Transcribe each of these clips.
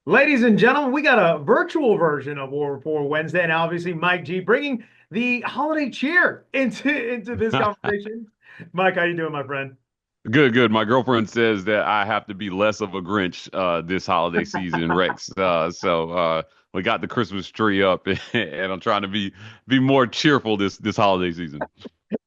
Ladies and gentlemen, we got a virtual version of Rapport Wednesday, and obviously Mike G bringing the holiday cheer into this conversation. Mike, how you doing, my friend? Good, good. My girlfriend says that I have to be less of a Grinch this holiday season, Rex. We got the Christmas tree up, and I'm trying to be more cheerful this holiday season.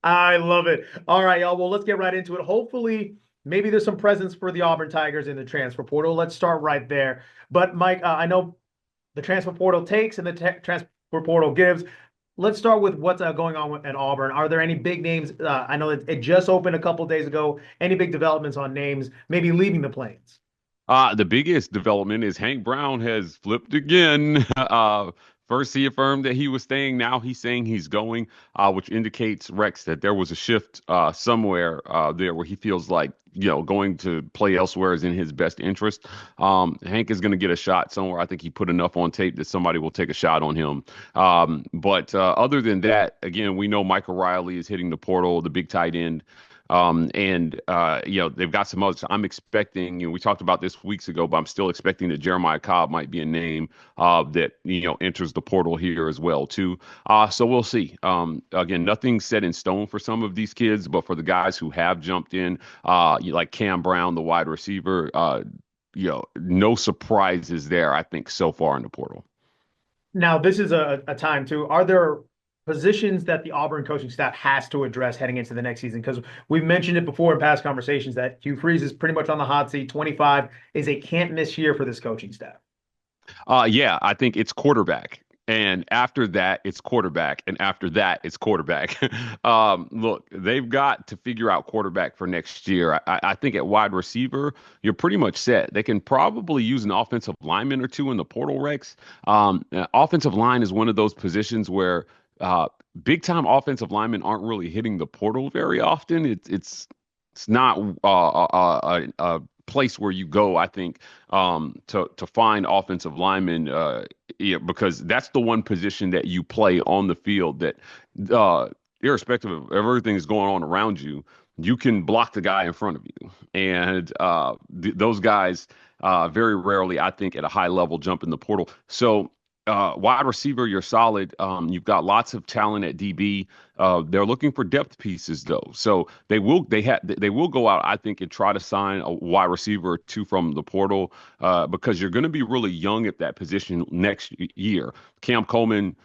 I love it. All right, y'all. Well, let's get right into it. Hopefully, maybe there's some presents for the Auburn Tigers in the transfer portal. Let's start right there. But Mike, I know the transfer portal takes and the transfer portal gives. Let's start with what's going on at Auburn. Are there any big names? I know it just opened a couple days ago. Any big developments on names maybe leaving the Plains? The biggest development is Hank Brown has flipped again. First he affirmed that he was staying. Now he's saying he's going, which indicates, Rex, that there was a shift somewhere there where he feels like, going to play elsewhere is in his best interest. Hank is going to get a shot somewhere. I think he put enough on tape that somebody will take a shot on him. But other than that, again, we know Michael Riley is hitting the portal, the big tight end. They've got some others. I'm expecting, we talked about this weeks ago, but I'm still expecting that Jeremiah Cobb might be a name that, enters the portal here as well, too. So we'll see. Again, nothing set in stone for some of these kids, but for the guys who have jumped in, like Cam Brown, the wide receiver, no surprises there, I think, so far in the portal. Now, this is a time too. Are there positions that the Auburn coaching staff has to address heading into the next season? Because we've mentioned it before in past conversations that Hugh Freeze is pretty much on the hot seat. 25 is a can't miss year for this coaching staff. Yeah, I think it's quarterback. And after that, it's quarterback. And after that, it's quarterback. Look, they've got to figure out quarterback for next year. I think at wide receiver, you're pretty much set. They can probably use an offensive lineman or two in the portal, Rex. Offensive line is one of those positions where big time offensive linemen aren't really hitting the portal very often. It's not a place where you go, I think, to find offensive linemen, because that's the one position that you play on the field that, irrespective of everything that's going on around you, you can block the guy in front of you. And those guys, very rarely, I think, at a high level, jump in the portal. So, wide receiver, you're solid. You've got lots of talent at DB. They're looking for depth pieces though, so they will go out, I think, and try to sign a wide receiver or two from the portal, because you're going to be really young at that position next year. Cam Coleman,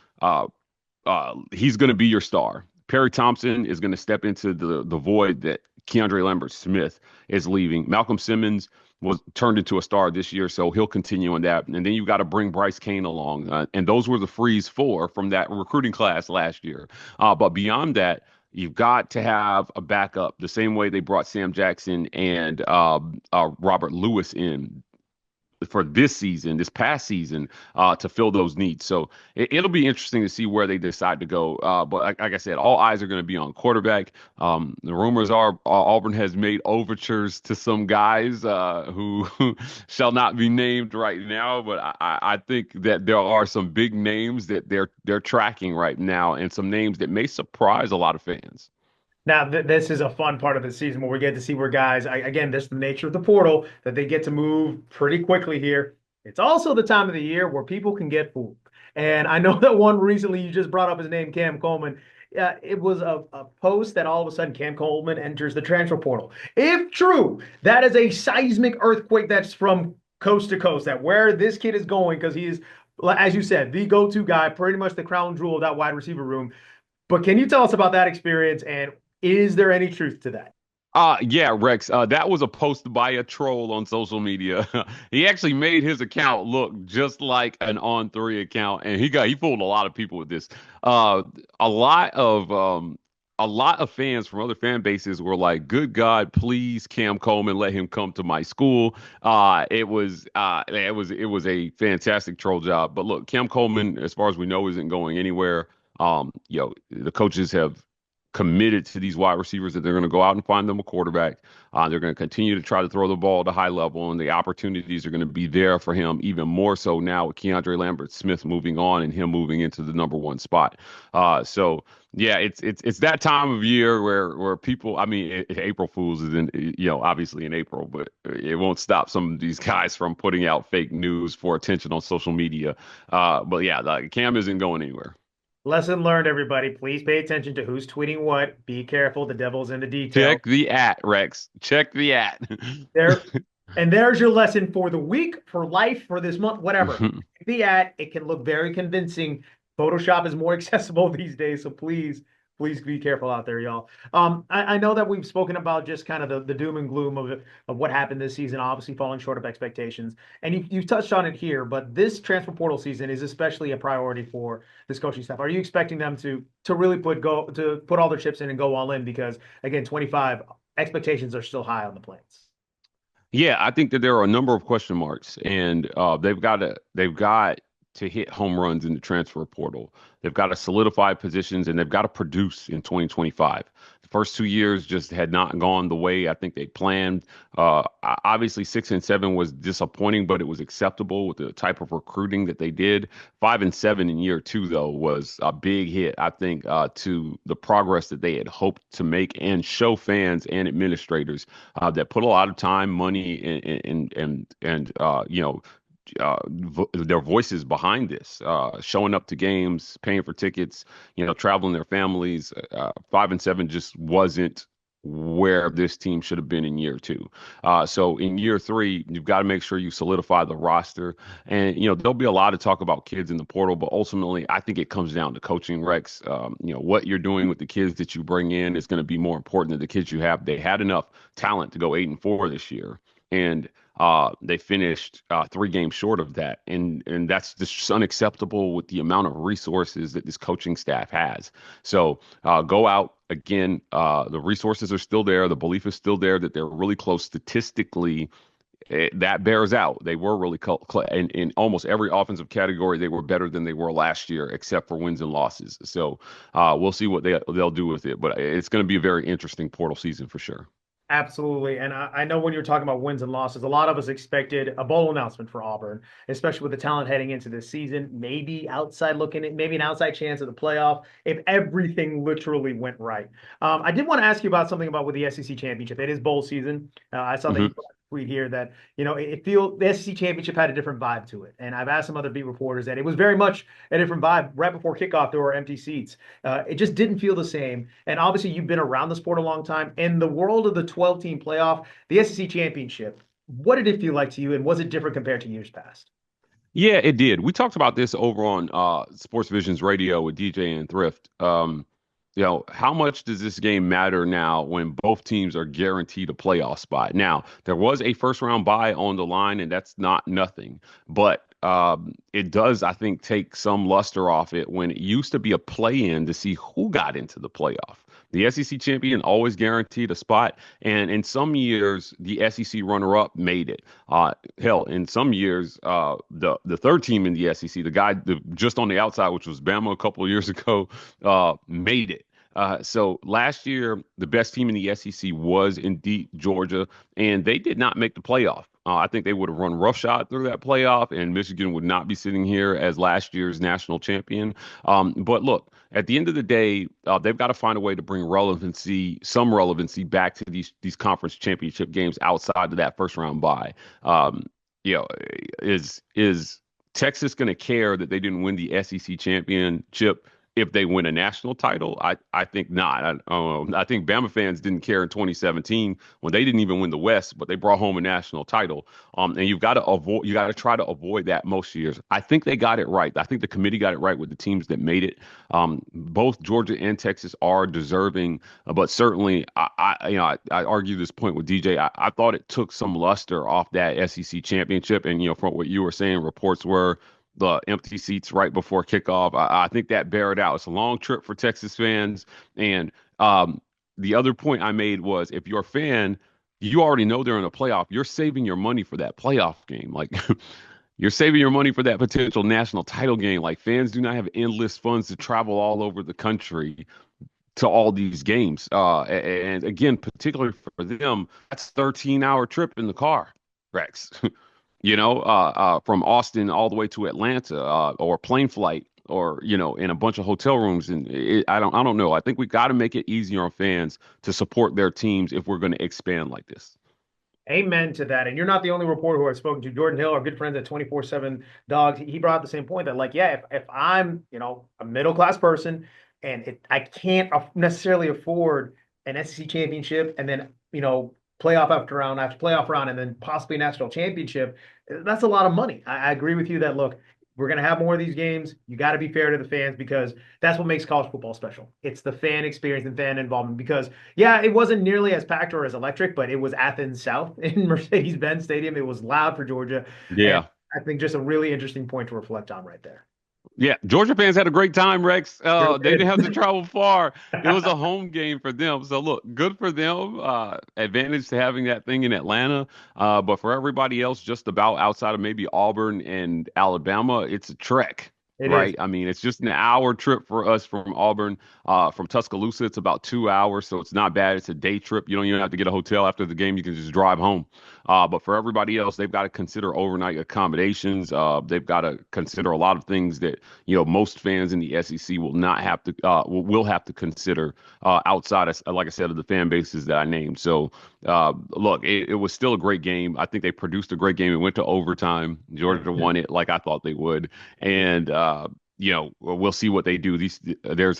he's going to be your star. Perry Thompson is going to step into the void that Keandre Lambert Smith is leaving. Malcolm Simmons was turned into a star this year, so he'll continue on that. And then you got to bring Bryce Kane along, and those were the frees four from that recruiting class last year. But beyond that, you've got to have a backup, the same way they brought Sam Jackson and Robert Lewis in for this season, this past season, to fill those needs. So it'll be interesting to see where they decide to go. But like I said, all eyes are going to be on quarterback. The rumors are Auburn has made overtures to some guys who shall not be named right now. But I think that there are some big names that they're tracking right now, and some names that may surprise a lot of fans. Now, this is a fun part of the season where we get to see where guys, again, this is the nature of the portal, that they get to move pretty quickly here. It's also the time of the year where people can get fooled. And I know that one recently you just brought up his name, Cam Coleman. It was a post that all of a sudden Cam Coleman enters the transfer portal. If true, that is a seismic earthquake that's from coast to coast, that where this kid is going, because he is, as you said, the go-to guy, pretty much the crown jewel of that wide receiver room. But can you tell us about that experience, and is there any truth to that? Yeah, Rex. That was a post by a troll on social media. He actually made his account look just like an On3 account, and he fooled a lot of people with this. Uh, a lot of a lot of fans from other fan bases were like, "Good God, please, Cam Coleman, let him come to my school." It was a fantastic troll job. But look, Cam Coleman, as far as we know, isn't going anywhere. The coaches have committed to these wide receivers that they're going to go out and find them a quarterback. They're going to continue to try to throw the ball at a high level, and the opportunities are going to be there for him even more so now with Keandre Lambert Smith moving on and him moving into the number one spot. So yeah, it's that time of year where people. I mean, April Fools is in obviously in April, but it won't stop some of these guys from putting out fake news for attention on social media. But yeah, like, Cam isn't going anywhere. Lesson learned, everybody. Please pay attention to who's tweeting what. Be careful. The devil's in the details. Check the at, Rex. Check the at. There, and there's your lesson for the week, for life, for this month, whatever. The ad, it can look very convincing. Photoshop is more accessible these days, so please be careful out there, y'all. I know that we've spoken about just kind of the doom and gloom of what happened this season, obviously falling short of expectations, and you've touched on it here. But this transfer portal season is especially a priority for this coaching staff. Are you expecting them to really put all their chips in and go all in? Because again, 25 expectations are still high on the Plains. Yeah, I think that there are a number of question marks, and they've got to hit home runs in the transfer portal. They've got to solidify positions, and they've got to produce in 2025. The first 2 years just had not gone the way I think they planned. Obviously, 6 and 7 was disappointing, but it was acceptable with the type of recruiting that they did. 5 and 7 in year two, though, was a big hit, I think, to the progress that they had hoped to make and show fans and administrators that put a lot of time, money, their voices behind this, showing up to games, paying for tickets, traveling their families. 5 and 7 just wasn't where this team should have been in year two. So in year three, you've got to make sure you solidify the roster. And, there'll be a lot of talk about kids in the portal, but ultimately, I think it comes down to coaching, Rex. What you're doing with the kids that you bring in is going to be more important than the kids you have. They had enough talent to go 8-4 this year. And they finished 3 games short of that, and that's just unacceptable with the amount of resources that this coaching staff has. So go out again. The resources are still there. The belief is still there that they're really close statistically. That bears out. They were really in almost every offensive category. They were better than they were last year, except for wins and losses. So we'll see what they'll do with it. But it's going to be a very interesting portal season for sure. Absolutely. And I know when you're talking about wins and losses, a lot of us expected a bowl announcement for Auburn, especially with the talent heading into this season. Maybe outside looking at maybe an outside chance of the playoff if everything literally went right. I did want to ask you about something about with the SEC championship. It is bowl season. I saw that you Mhm. put a tweet here that, it feel the SEC championship had a different vibe to it. And I've asked some other beat reporters that it was very much a different vibe. Right before kickoff, there were empty seats. It just didn't feel the same. And obviously, you've been around the sport a long time. In the world of the 12-team playoff, the SEC championship, what did it feel like to you? And was it different compared to years past? Yeah, it did. We talked about this over on Sports Visions Radio with DJ and Thrift. How much does this game matter now when both teams are guaranteed a playoff spot? Now, there was a first round bye on the line, and that's not nothing. But it does, I think, take some luster off it when it used to be a play-in to see who got into the playoff. The SEC champion always guaranteed a spot, and in some years, the SEC runner-up made it. Hell, in some years, the third team in the SEC, just on the outside, which was Bama a couple of years ago, made it. So last year, the best team in the SEC was indeed Georgia, and they did not make the playoff. I think they would have run roughshod through that playoff, and Michigan would not be sitting here as last year's national champion. But look, at the end of the day, they've got to find a way to bring some relevancy back to these conference championship games outside of that first round bye. You know, is Texas going to care that they didn't win the SEC championship if they win a national title? I think not. I think Bama fans didn't care in 2017 when they didn't even win the West, but they brought home a national title. And you got to try to avoid that most years. I think they got it right. I think the committee got it right with the teams that made it. Both Georgia and Texas are deserving, but certainly I argue this point with DJ. I thought it took some luster off that SEC championship, and from what you were saying, reports were the empty seats right before kickoff. I think that bear it out. It's a long trip for Texas fans. And the other point I made was if you're a fan, you already know they're in a playoff. You're saving your money for that playoff game. Like you're saving your money for that potential national title game. Like fans do not have endless funds to travel all over the country to all these games. And again, particularly for them, that's a 13-hour trip in the car, Rex. From Austin all the way to Atlanta, or plane flight, or in a bunch of hotel rooms. And I don't know. I think we got to make it easier on fans to support their teams if we're going to expand like this. Amen to that. And you're not the only reporter who I've spoken to. Jordan Hill, our good friends at 24/7 Dogs, he brought up the same point that, like, yeah, if I'm, a middle class person and I can't necessarily afford an SEC championship and then, playoff after playoff round and then possibly a national championship, that's a lot of money. I agree with you that, look, we're going to have more of these games. You got to be fair to the fans because that's what makes college football special. It's the fan experience and fan involvement because yeah, it wasn't nearly as packed or as electric, but it was Athens South in Mercedes-Benz Stadium. It was loud for Georgia. And Yeah. I think just a really interesting point to reflect on right there. Yeah, Georgia fans had a great time, Rex. Sure They didn't have to did. travel far. It was a home game for them. So look, good for them. Advantage to having that thing in Atlanta. But for everybody else, just about outside of maybe Auburn and Alabama, it's a trek, It is. right? I mean, it's just an hour trip for us from Auburn. From Tuscaloosa, it's about 2 hours, so it's not bad. It's a day trip. You don't even have to get a hotel after the game. You can just drive home. But for everybody else, they've got to consider overnight accommodations. They've got to consider a lot of things that most fans in the SEC will not have to will have to consider outside of, like I said, of the fan bases that I named. So look, it was still a great game. I think they produced a great game. It went to overtime. Georgia won it like I thought they would, and we'll see what they do.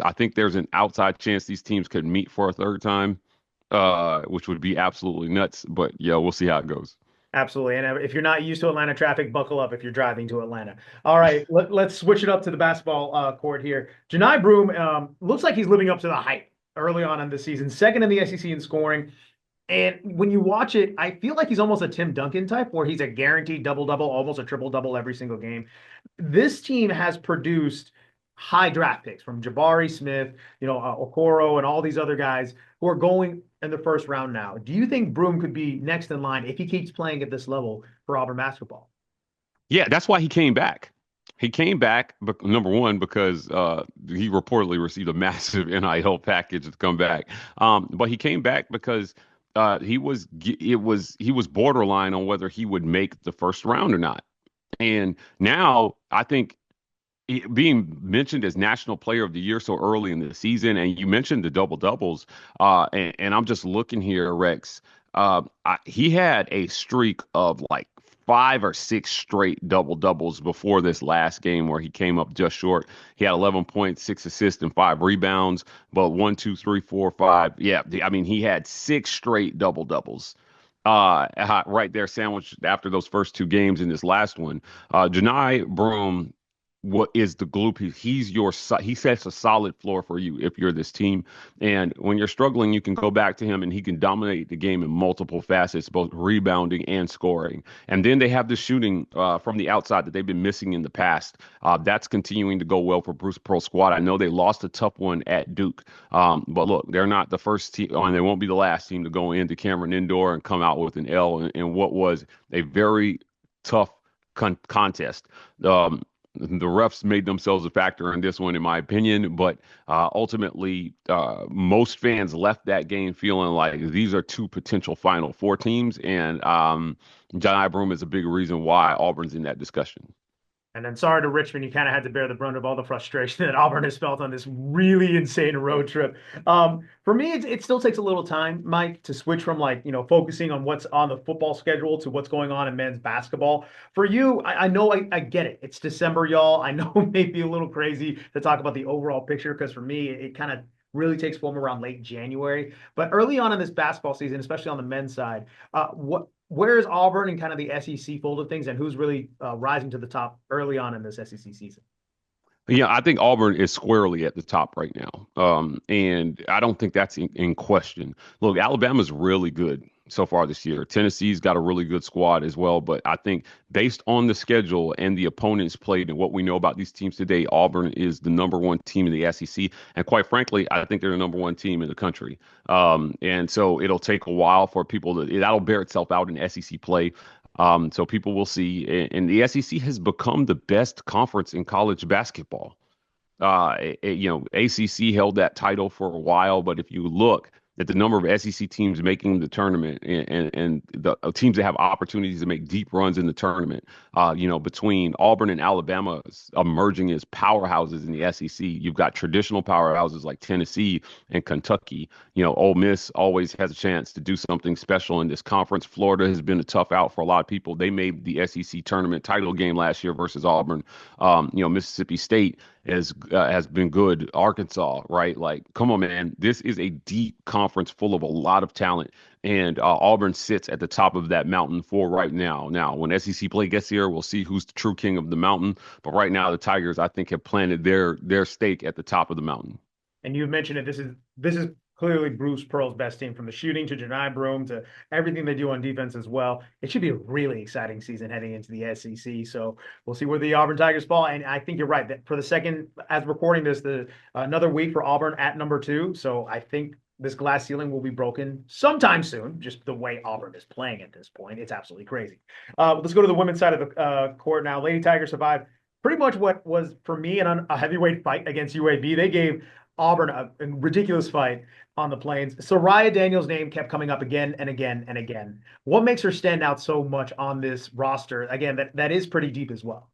I think there's an outside chance these teams could meet for a third time, which would be absolutely nuts. But yeah, we'll see how it goes. Absolutely. And if you're not used to Atlanta traffic, buckle up if you're driving to Atlanta. All right, let's switch it up to the basketball court here. Janai Broom looks like he's living up to the hype early on in the season, second in the SEC in scoring. And when you watch it, I feel like he's almost a Tim Duncan type where he's a guaranteed double double, almost a triple double every single game. This team has produced high draft picks from Jabari Smith, Okoro, and all these other guys who are going in the first round now. Do you think Broom could be next in line if he keeps playing at this level for Auburn basketball? Yeah, that's why he came back. He came back, number one, because he reportedly received a massive NIL package to come back. But he came back because he was borderline on whether he would make the first round or not. And now I think being mentioned as National Player of the Year so early in the season, and you mentioned the double doubles, and I'm just looking here, Rex. He had a streak of like 5 or 6 straight double doubles before this last game where he came up just short. He had 11.6 assists and 5 rebounds, but one, two, three, four, five. Yeah, I mean, he had 6 straight double doubles. Right there, sandwiched after those first 2 games in this last one. Janai Broom, what is the glue piece? He sets a solid floor for you if you're this team. And when you're struggling, you can go back to him and he can dominate the game in multiple facets, both rebounding and scoring. And then they have the shooting from the outside that they've been missing in the past. That's continuing to go well for Bruce Pearl's squad. I know they lost a tough one at Duke, but look, they're not the first team, and they won't be the last team to go into Cameron Indoor and come out with an L in what was a very tough contest. The refs made themselves a factor in this one, in my opinion, but ultimately, most fans left that game feeling like these are 2 potential Final Four teams, and John Broom is a big reason why Auburn's in that discussion. And then sorry to Richmond, you kind of had to bear the brunt of all the frustration that Auburn has felt on this really insane road trip. For me, it still takes a little time, Mike, to switch from focusing on what's on the football schedule to what's going on in men's basketball. For you, I know I get it. It's December, y'all. I know it may be a little crazy to talk about the overall picture because for me, it kind of really takes form around late January. But early on in this basketball season, especially on the men's side, where is Auburn and kind of the SEC fold of things, and who's really rising to the top early on in this SEC season? Yeah, I think Auburn is squarely at the top right now. And I don't think that's in question. Look, Alabama's really good so far this year. Tennessee's got a really good squad as well. But I think based on the schedule and the opponents played and what we know about these teams today, Auburn is the number one team in the SEC. And quite frankly, I think they're the number one team in the country. And so it'll take a while for that'll bear itself out in SEC play. So people will see, and the SEC has become the best conference in college basketball. ACC held that title for a while, but if you look at the number of SEC teams making the tournament and the teams that have opportunities to make deep runs in the tournament, between Auburn and Alabama emerging as powerhouses in the SEC, you've got traditional powerhouses like Tennessee and Kentucky. Ole Miss always has a chance to do something special in this conference. Florida has been a tough out for a lot of people. They made the SEC tournament title game last year versus Auburn. Mississippi State has been good. Arkansas, right? Like, come on, man. This is a deep conference full of a lot of talent, and Auburn sits at the top of that mountain for right now. Now, when SEC play gets here, we'll see who's the true king of the mountain. But right now, the Tigers, I think, have planted their stake at the top of the mountain. And you mentioned it. This is clearly Bruce Pearl's best team, from the shooting to Janai Broome to everything they do on defense as well. It should be a really exciting season heading into the SEC. So we'll see where the Auburn Tigers fall. And I think you're right that for the second, as recording this, the another week for Auburn at number 2. So I think this glass ceiling will be broken sometime soon. Just the way Auburn is playing at this point, it's absolutely crazy. Let's go to the women's side of the court now. Lady Tigers survived pretty much what was for me a heavyweight fight against UAB. They gave Auburn a ridiculous fight on the plains. Soraya Daniels' name kept coming up again and again and again. What makes her stand out so much on this roster? Again, that is pretty deep as well.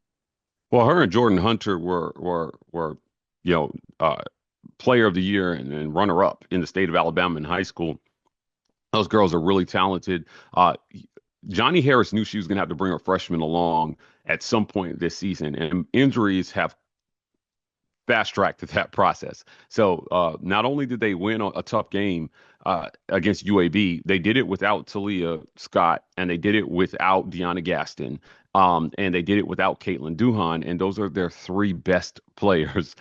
Well, her and Jordan Hunter were you know uh, player of the year and runner up in the state of Alabama in high school. Those girls are really talented. Johnny Harris knew she was going to have to bring her freshman along at some point this season, and injuries have fast tracked to that process. So not only did they win a tough game against UAB, they did it without Talia Scott, and they did it without Deanna Gaston, and they did it without Caitlin Duhan, and those are their three best players.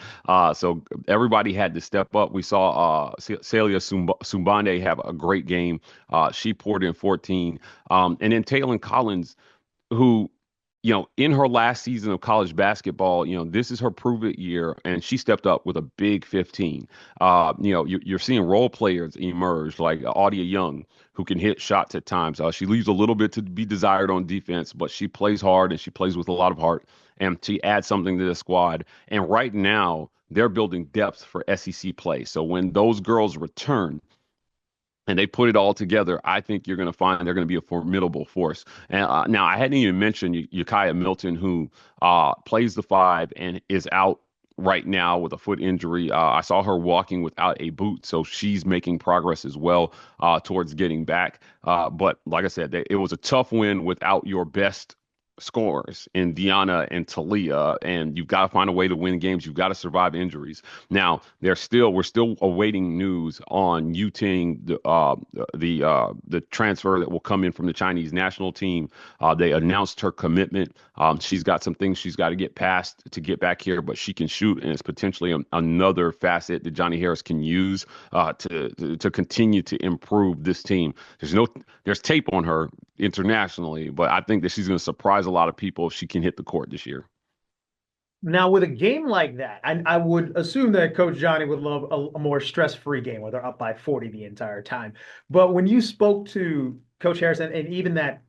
So everybody had to step up. We saw Celia Sumbande have a great game. She poured in 14, and then Taylon Collins, who in her last season of college basketball, this is her prove it year, and she stepped up with a big 15. You're seeing role players emerge like Audia Young, who can hit shots at times. She leaves a little bit to be desired on defense, but she plays hard and she plays with a lot of heart, and she adds something to the squad. And right now, they're building depth for SEC play. So when those girls return, and they put it all together, I think you're going to find they're going to be a formidable force. And now, I hadn't even mentioned Ukiah Milton, who plays the five and is out right now with a foot injury. I saw her walking without a boot, so she's making progress as well towards getting back. But like I said, it was a tough win without your best scorers in Deanna and Talia, and you've got to find a way to win games. You've got to survive injuries. Now, we're still awaiting news on Yu Ting, the transfer that will come in from the Chinese national team. They announced her commitment. She's got some things she's got to get past to get back here, but she can shoot, and it's potentially another facet that Johnny Harris can use to continue to improve this team. There's tape on her internationally, but I think that she's going to surprise a lot of people if she can hit the court this year. Now, with a game like that, I would assume that Coach Johnny would love a more stress-free game where they're up by 40 the entire time. But when you spoke to Coach Harrison and even that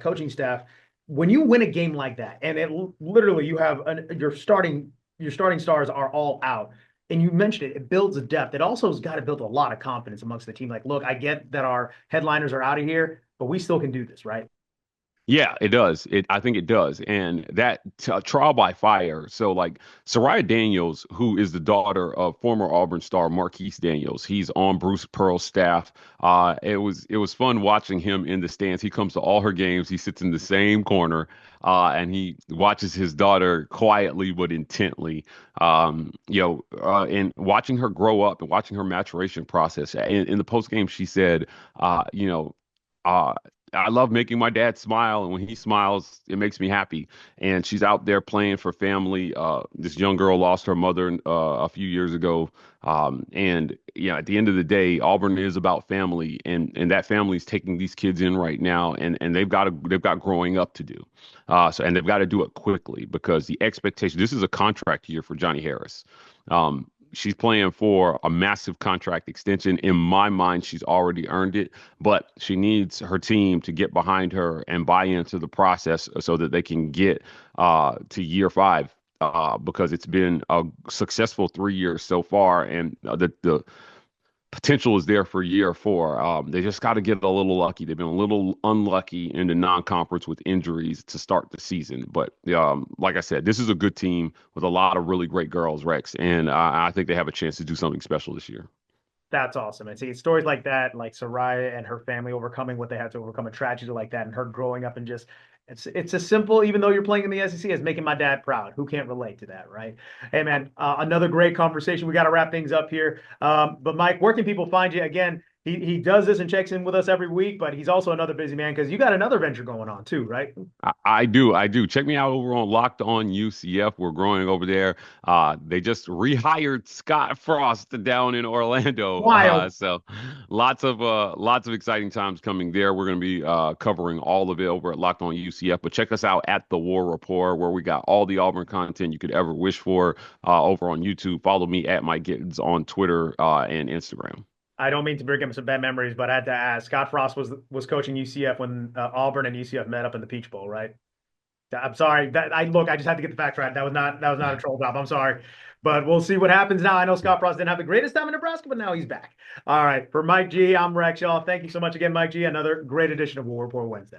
coaching staff, when you win a game like that, and literally you have your starting stars are all out, and you mentioned it builds a depth. It also has got to build a lot of confidence amongst the team. Like, look, I get that our headliners are out of here, but we still can do this, right? Yeah, it does. I think it does. And that trial by fire. So, like, Soraya Daniels, who is the daughter of former Auburn star Marquise Daniels, he's on Bruce Pearl's staff. It was fun watching him in the stands. He comes to all her games. He sits in the same corner, and he watches his daughter quietly but intently. And watching her grow up and watching her maturation process. In the post game, she said, uh, I love making my dad smile, and when he smiles, it makes me happy. And she's out there playing for family. This young girl lost her mother a few years ago, and at the end of the day, Auburn is about family, and that family is taking these kids in right now, and they've got growing up to do. And they've got to do it quickly because the expectation. This is a contract year for Johnny Harris. She's playing for a massive contract extension. In my mind, she's already earned it, but she needs her team to get behind her and buy into the process so that they can get to year 5 because it's been a successful 3 years so far, and the potential is there for year four. They just got to get a little lucky. They've been a little unlucky in the non-conference with injuries to start the season. But like I said, this is a good team with a lot of really great girls, Rex, and I think they have a chance to do something special this year. That's awesome. And see stories like that, like Soraya and her family overcoming what they had to overcome, a tragedy like that, and her growing up and just it's as simple, even though you're playing in the SEC, as making my dad proud. Who can't relate to that, right? Hey man, another great conversation. We got to wrap things up here. But Mike, where can people find you? Again, he does this and checks in with us every week, but he's also another busy man because you got another venture going on too, right? I do. Check me out over on Locked On UCF. We're growing over there. They just rehired Scott Frost down in Orlando. Wild. So lots of exciting times coming there. We're going to be covering all of it over at Locked On UCF. But check us out at the War Rapport, where we got all the Auburn content you could ever wish for over on YouTube. Follow me at Mike Gittens on Twitter and Instagram. I don't mean to bring up some bad memories, but I had to ask. Scott Frost was coaching UCF when Auburn and UCF met up in the Peach Bowl, right? I'm sorry. That I look. I just had to get the facts right. That was not a troll job. I'm sorry, but we'll see what happens now. I know Scott Frost didn't have the greatest time in Nebraska, but now he's back. All right. For Mike G, I'm Rex. Y'all. Thank you so much again, Mike G. Another great edition of War Report Wednesday.